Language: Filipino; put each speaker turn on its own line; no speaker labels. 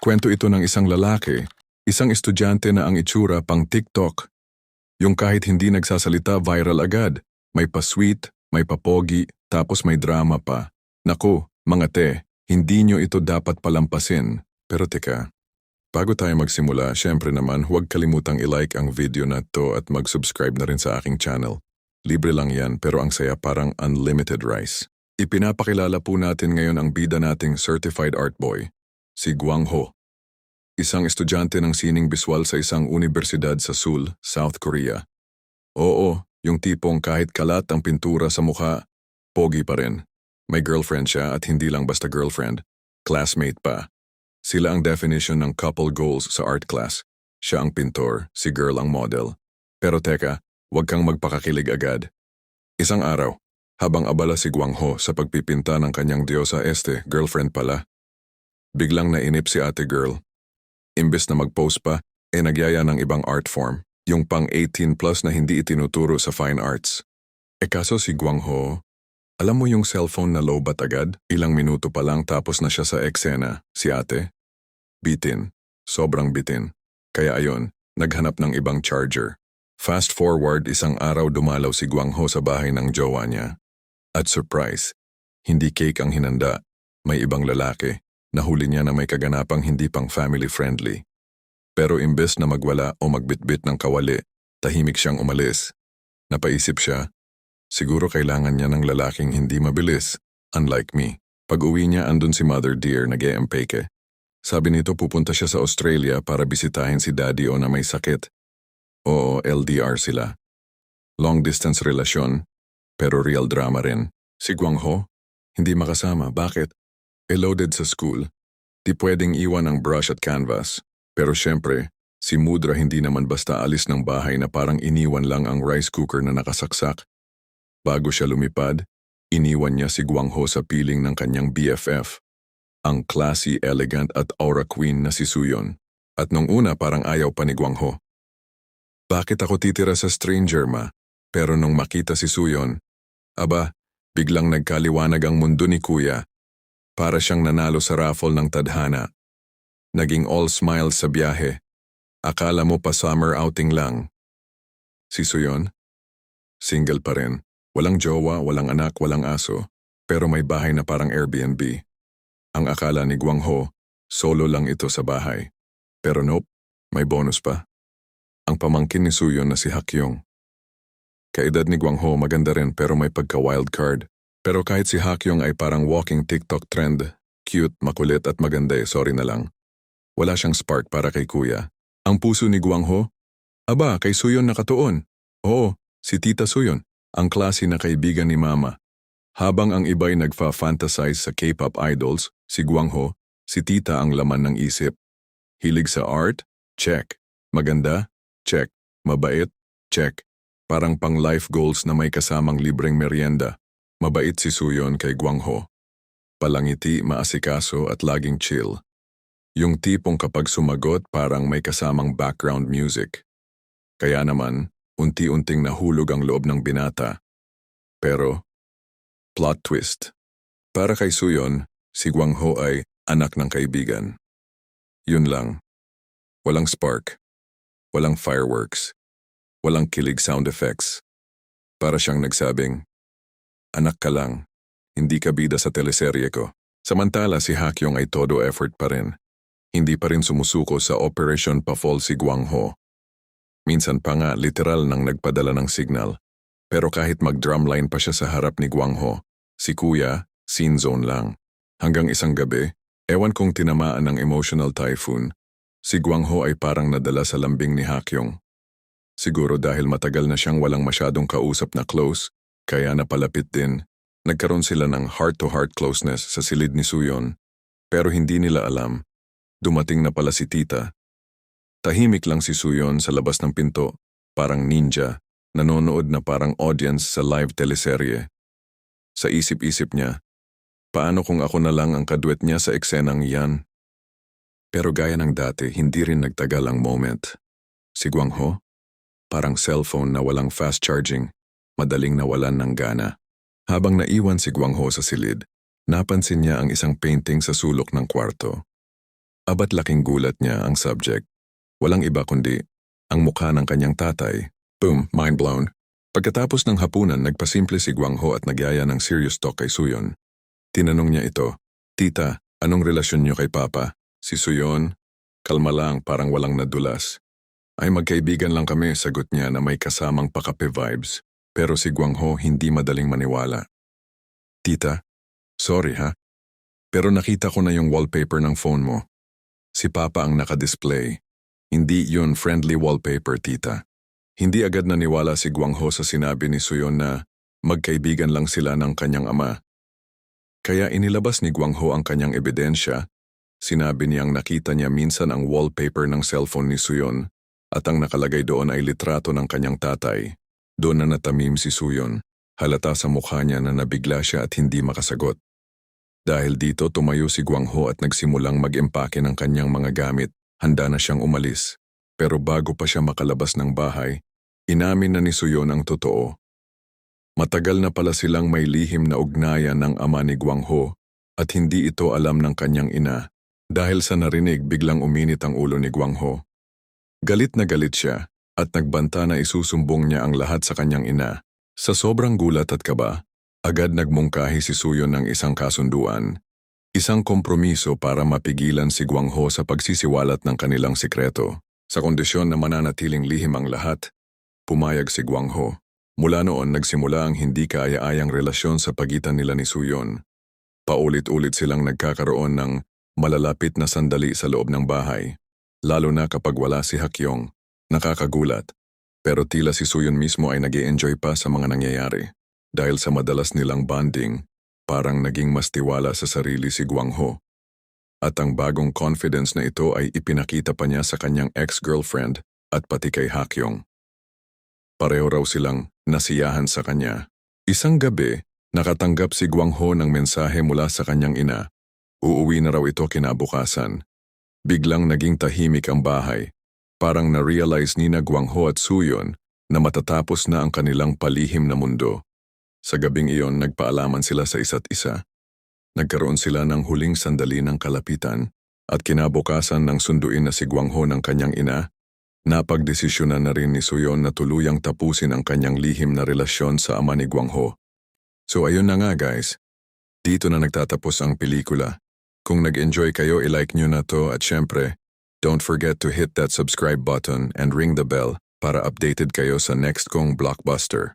Kwento ito ng isang lalaki, isang estudyante na ang itsura pang TikTok. Yung kahit hindi nagsasalita viral agad, may pa-sweet, may pa-pogi, tapos may drama pa. Naku, mga te, hindi nyo ito dapat palampasin. Pero teka, bago tayo magsimula, syempre naman huwag kalimutang i-like ang video na to at mag-subscribe na rin sa aking channel. Libre lang yan pero ang saya parang unlimited rice. Ipinapakilala po natin ngayon ang bida nating certified art boy, si Gwang Ho. Isang estudyante ng sining biswal sa isang universidad sa Seoul, South Korea. Oo, yung tipong kahit kalat ang pintura sa mukha, pogi pa rin. May girlfriend siya at hindi lang basta girlfriend, classmate pa. Sila ang definition ng couple goals sa art class. Siya ang pintor, si girl ang model. Pero teka, huwag kang magpakakilig agad. Isang araw, habang abala si Gwang Ho sa pagpipinta ng kanyang diyosa girlfriend pala. Biglang nainip si ate girl. Imbes na mag-post pa, nagyaya ng ibang art form, yung pang 18 plus na hindi itinuturo sa fine arts. Kaso si Gwang Ho, alam mo yung cellphone na lowbat agad? Ilang minuto pa lang tapos na siya sa eksena, si ate. Bitin, sobrang bitin. Kaya ayon, naghanap ng ibang charger. Fast forward, isang araw dumalaw si Gwang Ho sa bahay ng jowa niya. At surprise, hindi cake ang hinanda, may ibang lalaki. Nahuli niya na may kaganapang hindi pang family-friendly. Pero imbes na magwala o magbitbit ng kawali, tahimik siyang umalis. Napaisip siya, siguro kailangan niya ng lalaking hindi mabilis, unlike me. Pag-uwi niya andun si Mother Dear nag-e-empeke. Sabi nito pupunta siya sa Australia para bisitahin si Daddy O na may sakit. Oo, LDR sila. Long-distance relasyon, pero real drama rin. Si Gwang Ho, hindi makasama. Bakit? Loaded sa school, di pwedeng iwan ang brush at canvas. Pero syempre, si Mudra hindi naman basta alis ng bahay na parang iniwan lang ang rice cooker na nakasaksak. Bago siya lumipad, iniwan niya si Gwang Ho sa piling ng kanyang BFF, ang classy, elegant at aura queen na si Suyon. At nung una parang ayaw pa ni Gwang Ho. Bakit ako titira sa stranger ma? Pero nung makita si Suyon, aba, biglang nagkaliwanag ang mundo ni Kuya. Para siyang nanalo sa raffle ng tadhana. Naging all smiles sa biyahe. Akala mo pa summer outing lang. Si Suyon? Single pa rin. Walang jowa, walang anak, walang aso. Pero may bahay na parang Airbnb. Ang akala ni Gwang Ho, solo lang ito sa bahay. Pero nope, may bonus pa. Ang pamangkin ni Suyon na si Hakyong. Kaedad ni Gwang Ho maganda rin pero may pagka-wild card. Pero kahit si Hakyong ay parang walking TikTok trend, cute, makulit at maganda sorry na lang. Wala siyang spark para kay Kuya. Ang puso ni Gwang Ho? Aba, kay Suyon nakatuon. Oo, si Tita Suyon, ang klase na kaibigan ni Mama. Habang ang iba'y nagfa-fantasize sa K-pop idols, si Gwang Ho, si Tita ang laman ng isip. Hilig sa art? Check. Maganda? Check. Mabait? Check. Parang pang life goals na may kasamang libreng merienda. Mabait si Suyon kay Gwang Ho. Palangiti, maasikaso at laging chill. Yung tipong kapag sumagot parang may kasamang background music. Kaya naman, unti-unting nahulog ang loob ng binata. Pero, plot twist. Para kay Suyon, si Gwang Ho ay anak ng kaibigan. Yun lang. Walang spark. Walang fireworks. Walang kilig sound effects. Para siyang nagsabing, anak ka lang, hindi ka bida sa teleserye ko. Samantala si Hakyong ay todo effort pa rin. Hindi pa rin sumusuko sa Operation Pa-Fall si Gwang Ho. Minsan pa nga literal nang nagpadala ng signal. Pero kahit mag-drumline pa siya sa harap ni Gwang Ho, si Kuya, scene zone lang. Hanggang isang gabi, ewan kong tinamaan ng emotional typhoon, si Gwang Ho ay parang nadala sa lambing ni Hakyong. Siguro dahil matagal na siyang walang masyadong kausap na close, kaya napalapit din. Nagkaroon sila ng heart-to-heart closeness sa silid ni Suyon. Pero hindi nila alam. Dumating na pala si Tita. Tahimik lang si Suyon sa labas ng pinto, parang ninja, nanonood na parang audience sa live teleserye. Sa isip-isip niya, paano kung ako na lang ang kadwet niya sa eksenang iyan? Pero gaya ng dati, hindi rin nagtagal ang moment. Si Gwang Ho, parang cellphone na walang fast charging, madaling nawalan ng gana. Habang naiwan si Gwang Ho sa silid, napansin niya ang isang painting sa sulok ng kwarto. Abat laking gulat niya ang subject. Walang iba kundi ang mukha ng kanyang tatay. Boom, mind blown. Pagkatapos ng hapunan, nagpasimple si Guang Ho at nagyaya ng serious talk kay Suyon. Tinanong niya ito, "Tita, anong relasyon niyo kay Papa?" Si Suyon, kalma lang, parang walang nadulas. "Ay, magkaibigan lang kami," sagot niya na may kasamang pakape vibes. Pero si Guang Ho hindi madaling maniwala. "Tita, sorry ha, pero nakita ko na yung wallpaper ng phone mo. Si Papa ang nakadisplay. Hindi yun friendly wallpaper, tita." Hindi agad naniwala si Guang Ho sa sinabi ni Suyon na magkaibigan lang sila ng kanyang ama. Kaya inilabas ni Guang Ho ang kanyang ebidensya. Sinabi niyang nakita niya minsan ang wallpaper ng cellphone ni Suyon at ang nakalagay doon ay litrato ng kanyang tatay. Doon na natamim si Suyon. Halata sa mukha niya na nabigla siya at hindi makasagot. Dahil dito tumayo si Guang Ho at nagsimulang mag-empake ng kanyang mga gamit. Handa na siyang umalis. Pero bago pa siya makalabas ng bahay, inamin na ni Suyon ang totoo. Matagal na pala silang may lihim na ugnayan ng ama ni Guang Ho at hindi ito alam ng kanyang ina. Dahil sa narinig, biglang uminit ang ulo ni Guang Ho. Galit na galit siya at nagbanta na isusumbong niya ang lahat sa kanyang ina. Sa sobrang gulat at kaba, agad nagmungkahi si Suyon ng isang kasunduan. Isang kompromiso para mapigilan si Guang Ho sa pagsisiwalat ng kanilang sikreto. Sa kondisyon na mananatiling lihim ang lahat, pumayag si Guang Ho. Mula noon nagsimula ang hindi kaaya-ayang relasyon sa pagitan nila ni Suyon. Paulit-ulit silang nagkakaroon ng malalapit na sandali sa loob ng bahay. Lalo na kapag wala si Hakyong. Nakakagulat. Pero tila si Suyon mismo ay nag-e-enjoy pa sa mga nangyayari. Dahil sa madalas nilang bonding, parang naging mas tiwala sa sarili si Guang Ho. At ang bagong confidence na ito ay ipinakita pa niya sa kanyang ex-girlfriend at pati kay Hakyong. Pareho raw silang nasiyahan sa kanya. Isang gabi, nakatanggap si Guang Ho ng mensahe mula sa kanyang ina. Uuwi na raw ito kinabukasan. Biglang naging tahimik ang bahay. Parang na-realize ni na Guang Ho at Suyon na matatapos na ang kanilang palihim na mundo. Sa gabing iyon, nagpaalaman sila sa isa't isa. Nagkaroon sila ng huling sandali ng kalapitan at kinabukasan ng sunduin na si Guang Ho ng kanyang ina, napagdesisyonan na rin ni Suyon na tuluyang tapusin ang kanyang lihim na relasyon sa ama ni Guang Ho. So ayun na nga guys, dito na nagtatapos ang pelikula. Kung nag-enjoy kayo, i-like nyo na to at syempre, don't forget to hit that subscribe button and ring the bell para updated kayo sa next kong blockbuster.